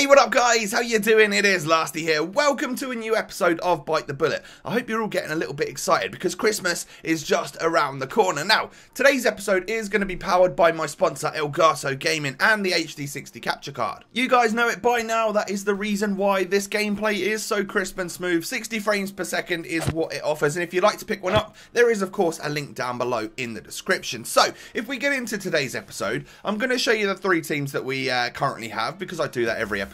Hey, what up guys? How you doing? It is Lasty here. Welcome to a new episode of Bite the Bullet. I hope you're all getting a little bit excited because Christmas is just around the corner. Now, today's episode is going to be powered by my sponsor Elgato Gaming and the HD60 capture card. You guys know it by now, that is the reason why this gameplay is so crisp and smooth. 60 frames per second is what it offers, and if you'd like to pick one up, there is of course a link down below in the description. So, if we get into today's episode, I'm going to show you the three teams that we currently have because I do that every episode.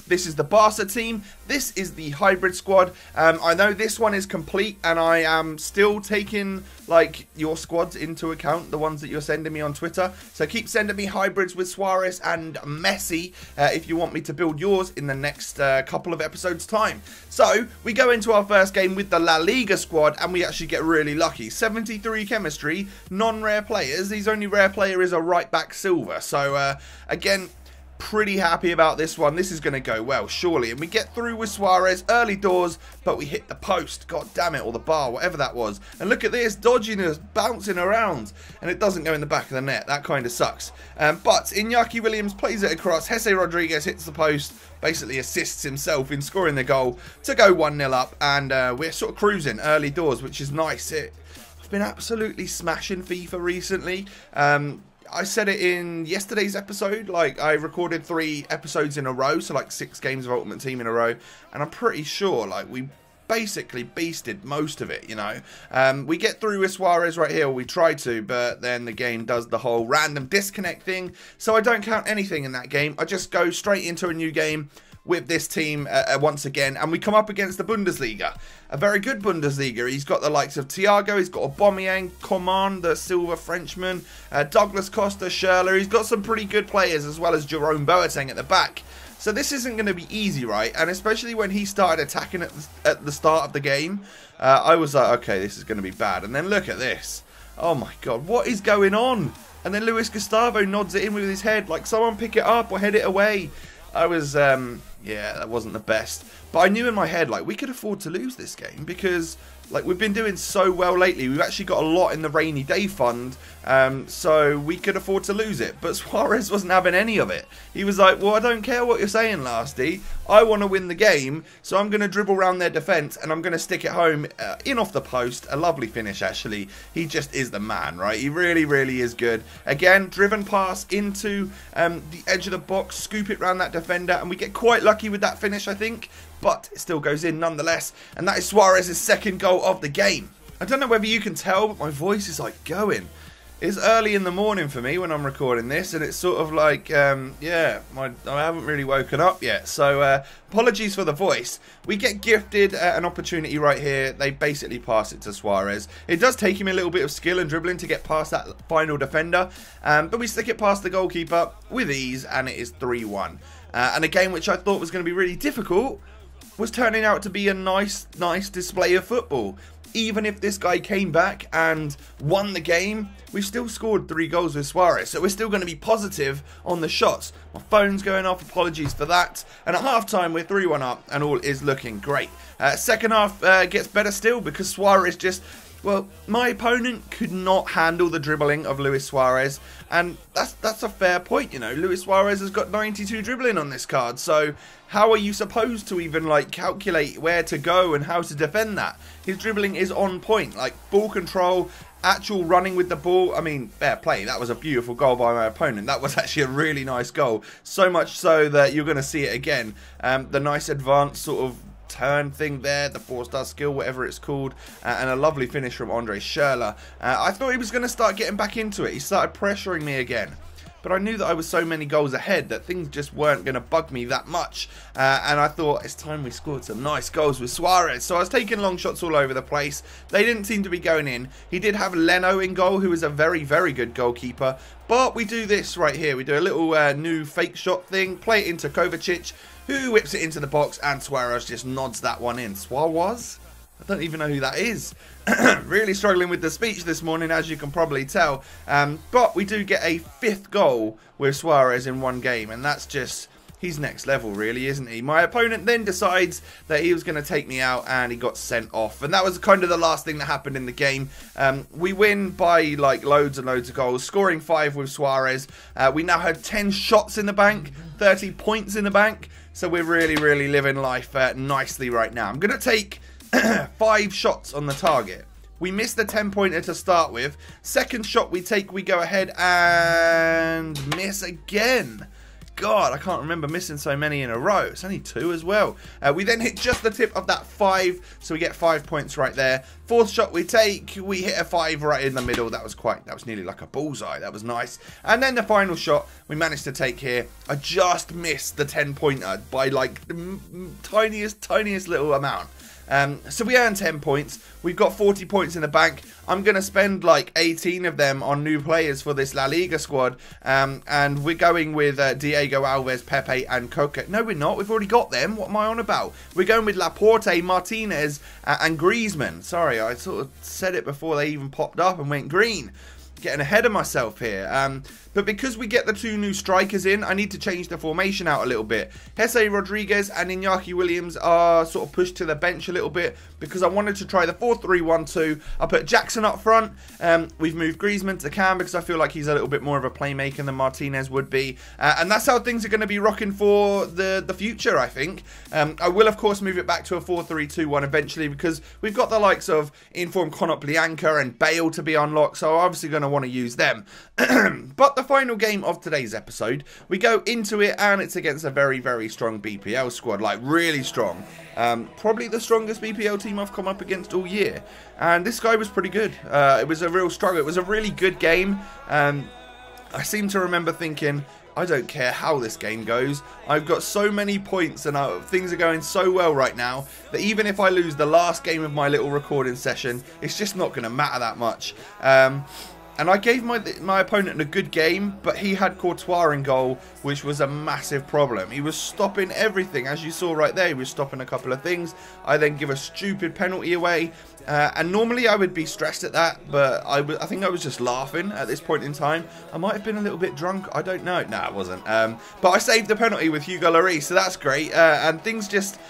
This is the Barca team, this is the hybrid squad. I know this one is complete and I am still taking like your squads into account, the ones that you're sending me on Twitter, so keep sending me hybrids with Suarez and Messi if you want me to build yours in the next couple of episodes time. So we go into our first game with the La Liga squad and we actually get really lucky. 73 chemistry, non-rare players. His only rare player is a right back silver, so again, pretty happy about this one. This is going to go well, surely. And we get through with Suarez early doors, but we hit the post. God damn it, or the bar, whatever that was. And look at this, dodginess, bouncing around. And it doesn't go in the back of the net. That kind of sucks. But Iñaki Williams plays it across. Jesse Rodriguez hits the post, basically assists himself in scoring the goal to go 1-0 up. And we're sort of cruising early doors, which is nice. I've been absolutely smashing FIFA recently. I said it in yesterday's episode, like I recorded 3 episodes in a row, so like 6 games of Ultimate Team in a row, and I'm pretty sure like we basically beasted most of it, you know. We get through with Suarez right here, or we try to, but then the game does the whole random disconnect thing, so I don't count anything in that game. I just go straight into a new game with this team once again, and we come up against the Bundesliga, a very good Bundesliga. He's got the likes of Thiago, he's got Aubameyang, Coman, the silver Frenchman, Douglas Costa, Schürrle. He's got some pretty good players, as well as Jerome Boateng at the back. So this isn't going to be easy, right? And especially when he started attacking at the start of the game, I was like, okay, this is going to be bad. And then look at this. Oh my god, what is going on? And then Luis Gustavo nods it in with his head, like someone pick it up or head it away. I was, yeah, that wasn't the best. But I knew in my head, like, we could afford to lose this game because, like, we've been doing so well lately. We've actually got a lot in the rainy day fund, so we could afford to lose it. But Suarez wasn't having any of it. He was like, well, I don't care what you're saying, Lasty. I want to win the game, so I'm going to dribble around their defence and I'm going to stick it home in off the post. A lovely finish, actually. He just is the man, right? He really, really is good. Again, driven pass into the edge of the box, scoop it around that defender, and we get quite lucky with that finish, I think. But it still goes in nonetheless, and that is Suarez's second goal of the game. I don't know whether you can tell, but my voice is like going. It's early in the morning for me when I'm recording this, and it's sort of like, yeah, I haven't really woken up yet, so apologies for the voice. We get gifted an opportunity right here. They basically pass it to Suarez. It does take him a little bit of skill and dribbling to get past that final defender, but we stick it past the goalkeeper with ease, and it is 3-1. And a game which I thought was going to be really difficult was turning out to be a nice display of football. Even if this guy came back and won the game, we've still scored 3 goals with Suarez, so we're still going to be positive on the shots. My phone's going off, apologies for that. And at half-time, we're 3-1 up, and all is looking great. Second half gets better still because Suarez just... Well, my opponent could not handle the dribbling of Luis Suarez, and that's a fair point, you know. Luis Suarez has got 92 dribbling on this card, so how are you supposed to even, like, calculate where to go and how to defend that? His dribbling is on point, like, ball control, actual running with the ball. I mean, fair play, that was a beautiful goal by my opponent. That was actually a really nice goal, so much so that you're going to see it again. The nice advanced sort of turn thing there, the 4-star skill, whatever it's called, and a lovely finish from Andre Schürrle. I thought he was going to start getting back into it. He started pressuring me again, but I knew that I was so many goals ahead that things just weren't going to bug me that much, and I thought it's time we scored some nice goals with Suarez. So I was taking long shots all over the place. They didn't seem to be going in. He did have Leno in goal, who is a very, very good goalkeeper, but we do this right here. We do a little new fake shot thing, play it into Kovacic, who whips it into the box, and Suarez just nods that one in. Suarez? I don't even know who that is. Really struggling with the speech this morning, as you can probably tell. But we do get a 5th goal with Suarez in one game, and that's just... He's next level, really, isn't he? My opponent then decides that he was going to take me out, and he got sent off. And that was kind of the last thing that happened in the game. We win by, like, loads and loads of goals, scoring 5 with Suarez. We now had 10 shots in the bank, 30 points in the bank. So we're really living life nicely right now. I'm going to take 5 shots on the target. We missed the 10-pointer to start with. Second shot we take, we go ahead and miss again. God, I can't remember missing so many in a row. It's only 2 as well. We then hit just the tip of that 5, so we get 5 points right there. Fourth shot we take, we hit a 5 right in the middle. That was nearly like a bullseye. That was nice. And then the final shot we managed to take here. I just missed the 10-pointer by like the tiniest little amount. So we earned 10 points. We've got 40 points in the bank. I'm going to spend like 18 of them on new players for this La Liga squad. And we're going with Diego Alves, Pepe and Coca. No, we're not. We've already got them. What am I on about? We're going with Laporte, Martinez and Griezmann. Sorry, I sort of said it before they even popped up and went green. Getting ahead of myself here. But because we get the 2 new strikers in, I need to change the formation out a little bit. Jesse Rodriguez and Iñaki Williams are sort of pushed to the bench a little bit because I wanted to try the 4-3-1-2. I put Jackson up front. We've moved Griezmann to Cam because I feel like he's a little bit more of a playmaker than Martinez would be. And that's how things are going to be rocking for the future, I think. I will, of course, move it back to a 4-3-2-1 eventually because we've got the likes of inform Konoplyanka and Bale to be unlocked, so I'm obviously going to want to use them. But the final game of today's episode, we go into it and it's against a very strong BPL squad, like really strong. Probably the strongest BPL team I've come up against all year, and this guy was pretty good. It was a real struggle. It was a really good game. I seem to remember thinking, I don't care how this game goes. I've got so many points and things are going so well right now that even if I lose the last game of my little recording session, it's just not going to matter that much. And I gave my opponent a good game, but he had Courtois in goal, which was a massive problem. He was stopping everything, as you saw right there. He was stopping a couple of things. I then give a stupid penalty away. And normally I would be stressed at that, but I think I was just laughing at this point in time. I might have been a little bit drunk. I don't know. No, I wasn't. But I saved the penalty with Hugo Lloris, so that's great. And things just...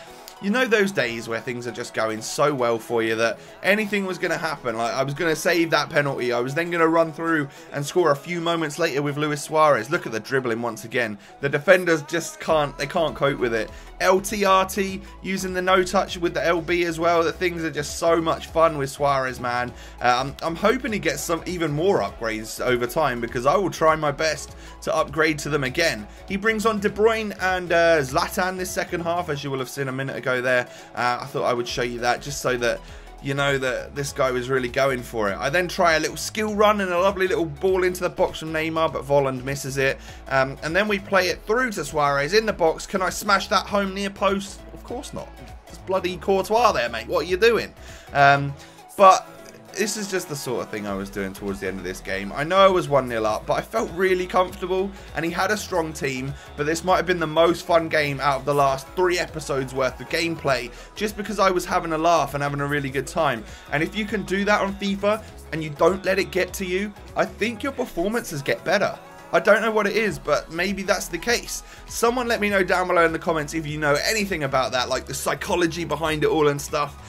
You know those days where things are just going so well for you that anything was going to happen. Like I was going to save that penalty. I was then going to run through and score a few moments later with Luis Suarez. Look at the dribbling once again. The defenders just can't cope with it. LTRT using the no touch with the LB as well. The things are just so much fun with Suarez, man. I'm hoping he gets some even more upgrades over time because I will try my best to upgrade to them again. He brings on De Bruyne and Zlatan this second half, as you will have seen a minute ago there. I thought I would show you that just so that you know that this guy was really going for it. I then try a little skill run and a lovely little ball into the box from Neymar, but Volland misses it. And then we play it through to Suarez in the box. Can I smash that home near post? Of course not. It's bloody Courtois there, mate. What are you doing? But this is just the sort of thing I was doing towards the end of this game. I know I was 1-0 up, but I felt really comfortable, and he had a strong team, but this might have been the most fun game out of the last 3 episodes worth of gameplay, just because I was having a laugh and having a really good time. And if you can do that on FIFA, and you don't let it get to you, I think your performances get better. I don't know what it is, but maybe that's the case. Someone let me know down below in the comments if you know anything about that, like the psychology behind it all and stuff.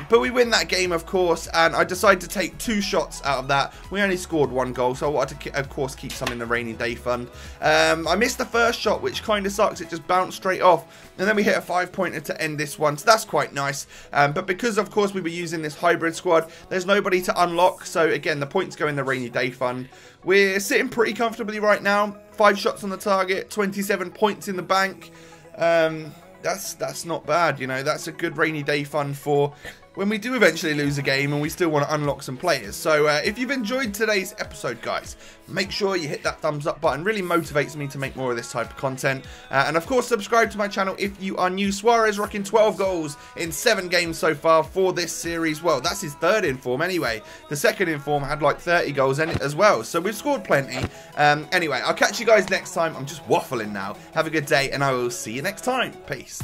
But we win that game, of course, and I decided to take 2 shots out of that. We only scored 1 goal, so I wanted to, of course, keep some in the rainy day fund. I missed the first shot, which kind of sucks. It just bounced straight off, and then we hit a 5-pointer to end this one, so that's quite nice. But because, of course, we were using this hybrid squad, there's nobody to unlock, so again, the points go in the rainy day fund. We're sitting pretty comfortably right now. 5 shots on the target, 27 points in the bank. That's not bad, you know. That's a good rainy day fund for when we do eventually lose a game and we still want to unlock some players. So if you've enjoyed today's episode, guys, make sure you hit that thumbs up button. Really motivates me to make more of this type of content. And of course, subscribe to my channel if you are new. Suarez rocking 12 goals in 7 games so far for this series. Well, that's his 3rd inform anyway. The 2nd inform had like 30 goals in it as well. So we've scored plenty. Anyway, I'll catch you guys next time. I'm just waffling now. Have a good day and I will see you next time. Peace.